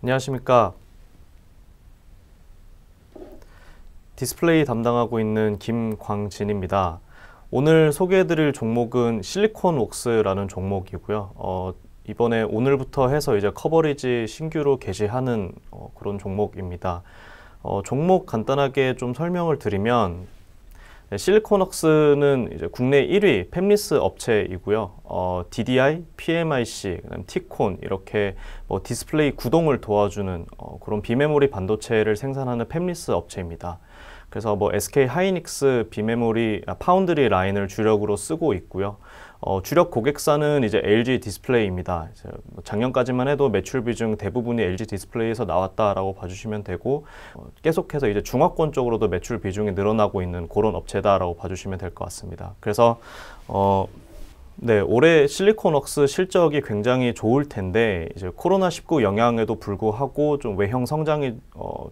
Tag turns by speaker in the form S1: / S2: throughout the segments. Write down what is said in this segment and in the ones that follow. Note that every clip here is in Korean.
S1: 안녕하십니까. 디스플레이 담당하고 있는 김광진입니다. 오늘 소개해드릴 종목은 실리콘웍스라는 종목이고요. 이번에 오늘부터 해서 이제 커버리지 신규로 게시하는 그런 종목입니다. 종목 간단하게 좀 설명을 드리면 실리콘웍스는 이제 국내 1위 팹리스 업체이고요. DDI, PMIC, 그다음 T콘 이렇게 디스플레이 구동을 도와주는 그런 비메모리 반도체를 생산하는 팹리스 업체입니다. 그래서 SK 하이닉스 비메모리 파운드리 라인을 주력으로 쓰고 있고요. 주력 고객사는 이제 LG 디스플레이입니다. 이제 작년까지만 해도 매출 비중 대부분이 LG 디스플레이에서 나왔다라고 봐주시면 되고, 계속해서 이제 중화권 쪽으로도 매출 비중이 늘어나고 있는 그런 업체다라고 봐주시면 될 것 같습니다. 그래서 올해 실리콘웍스 실적이 굉장히 좋을 텐데 이제 코로나19 영향에도 불구하고 좀 외형 성장이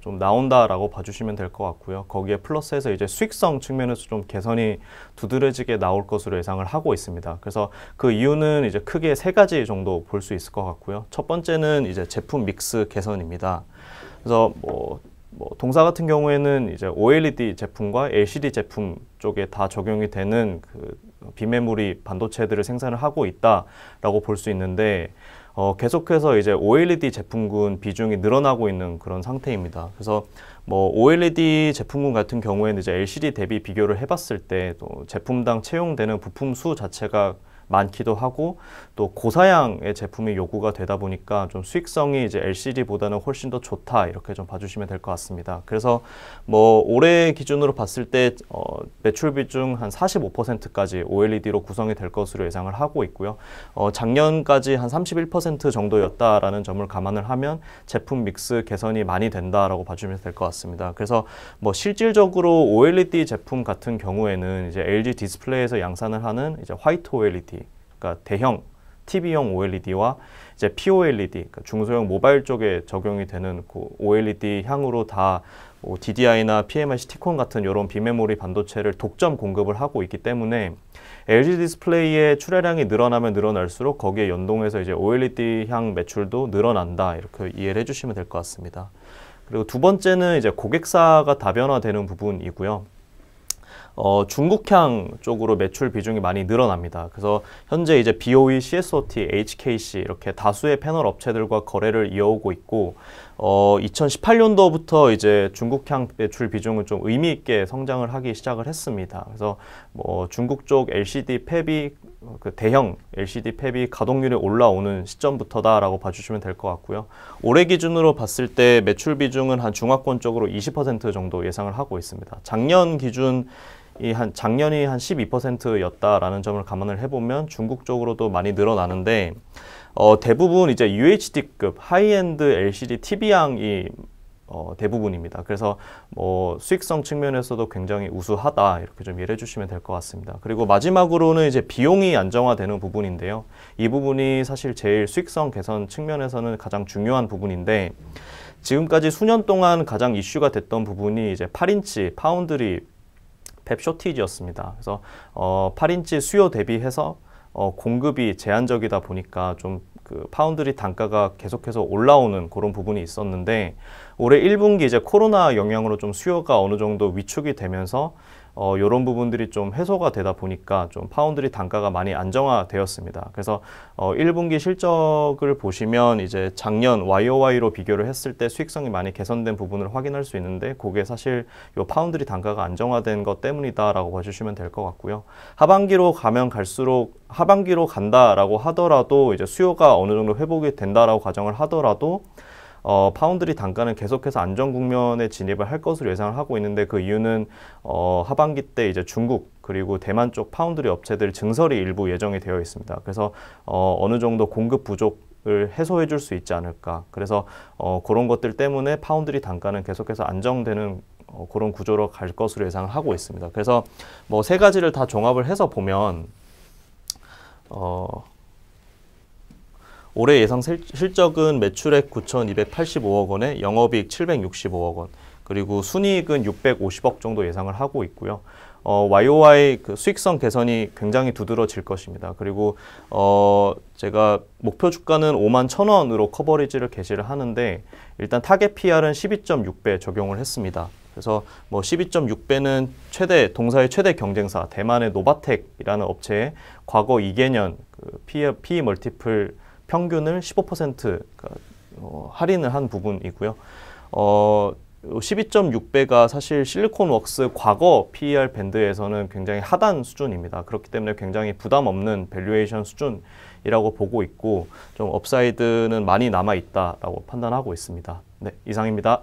S1: 좀 나온다라고 봐주시면 될 것 같고요. 거기에 플러스해서 이제 수익성 측면에서 좀 개선이 두드러지게 나올 것으로 예상을 하고 있습니다. 그래서 그 이유는 이제 크게 세 가지 정도 볼 수 있을 것 같고요. 첫 번째는 이제 제품 믹스 개선입니다. 그래서 동사 같은 경우에는 이제 OLED 제품과 LCD 제품 쪽에 다 적용이 되는 그 비메모리 반도체들을 생산을 하고 있다라고 볼 수 있는데, 계속해서 이제 OLED 제품군 비중이 늘어나고 있는 그런 상태입니다. 그래서 OLED 제품군 같은 경우에는 이제 LCD 대비 비교를 해봤을 때 또 제품당 채용되는 부품 수 자체가 많기도 하고 또 고사양의 제품이 요구가 되다 보니까 좀 수익성이 이제 LCD보다는 훨씬 더 좋다, 이렇게 좀 봐주시면 될 것 같습니다. 그래서 올해 기준으로 봤을 때 매출 비중 한 45%까지 OLED로 구성이 될 것으로 예상을 하고 있고요. 작년까지 한 31% 정도였다라는 점을 감안을 하면 제품 믹스 개선이 많이 된다라고 봐주시면 될 것 같습니다. 그래서 실질적으로 OLED 제품 같은 경우에는 이제 LG 디스플레이에서 양산을 하는 이제 화이트 OLED, 그러니까 대형 TV용 OLED와 이제 POLED, 그러니까 중소형 모바일 쪽에 적용이 되는 그 OLED 향으로 다 DDI나 PMIC, T콘 같은 이런 비메모리 반도체를 독점 공급을 하고 있기 때문에 LG 디스플레이의 출하량이 늘어나면 늘어날수록 거기에 연동해서 이제 OLED 향 매출도 늘어난다, 이렇게 이해를 해주시면 될 것 같습니다. 그리고 두 번째는 이제 고객사가 다변화되는 부분이고요. 중국향 쪽으로 매출 비중이 많이 늘어납니다. 그래서 현재 이제 BOE, CSOT, HKC 이렇게 다수의 패널 업체들과 거래를 이어오고 있고, 2018년도부터 이제 중국향 매출 비중은 좀 의미 있게 성장을 하기 시작을 했습니다. 그래서 중국 쪽 LCD 팹이 그 대형 LCD 팹이 가동률이 올라오는 시점부터다라고 봐주시면 될 것 같고요. 올해 기준으로 봤을 때 매출 비중은 한 중화권 쪽으로 20% 정도 예상을 하고 있습니다. 작년 기준 작년이 한 12%였다라는 점을 감안을 해보면 중국 쪽으로도 많이 늘어나는데, 대부분 이제 UHD급 하이엔드 LCD TV양이 대부분입니다. 그래서 수익성 측면에서도 굉장히 우수하다, 이렇게 좀 이해해 주시면 될 것 같습니다. 그리고 마지막으로는 이제 비용이 안정화되는 부분인데요. 이 부분이 사실 제일 수익성 개선 측면에서는 가장 중요한 부분인데, 지금까지 수년 동안 가장 이슈가 됐던 부분이 이제 8인치 파운드리 팹 쇼티지였습니다. 그래서 8인치 수요 대비해서 공급이 제한적이다 보니까 좀 그 파운드리 단가가 계속해서 올라오는 그런 부분이 있었는데, 올해 1분기 이제 코로나 영향으로 좀 수요가 어느 정도 위축이 되면서 이런 부분들이 좀 해소가 되다 보니까 좀 파운드리 단가가 많이 안정화되었습니다. 그래서 1분기 실적을 보시면 이제 작년 YOY로 비교를 했을 때 수익성이 많이 개선된 부분을 확인할 수 있는데, 그게 사실 이 파운드리 단가가 안정화된 것 때문이다라고 봐주시면 될 것 같고요. 하반기로 가면 갈수록 하반기로 간다라고 하더라도 이제 수요가 어느 정도 회복이 된다라고 가정을 하더라도 파운드리 단가는 계속해서 안정 국면에 진입을 할 것으로 예상을 하고 있는데, 그 이유는 하반기 때 이제 중국 그리고 대만 쪽 파운드리 업체들 증설이 일부 예정이 되어 있습니다. 그래서 어느 정도 공급 부족을 해소해 줄 수 있지 않을까. 그래서 그런 것들 때문에 파운드리 단가는 계속해서 안정되는 그런 구조로 갈 것으로 예상을 하고 있습니다. 그래서 세 가지를 다 종합을 해서 보면 올해 예상 실적은 매출액 9,285억 원에 영업이익 765억 원, 그리고 순이익은 650억 정도 예상을 하고 있고요. YOY 그 수익성 개선이 굉장히 두드러질 것입니다. 그리고 제가 목표 주가는 51,000원으로 커버리지를 게시를 하는데 일단 타겟 PR은 12.6배 적용을 했습니다. 그래서 뭐 12.6배는 동사의 최대 경쟁사 대만의 노바텍이라는 업체의 과거 2개년 그 PE 멀티플 평균을 15% 할인을 한 부분이고요. 12.6배가 사실 실리콘웍스 과거 PER 밴드에서는 굉장히 하단 수준입니다. 그렇기 때문에 굉장히 부담 없는 밸류에이션 수준이라고 보고 있고 좀 업사이드는 많이 남아 있다라고 판단하고 있습니다. 네, 이상입니다.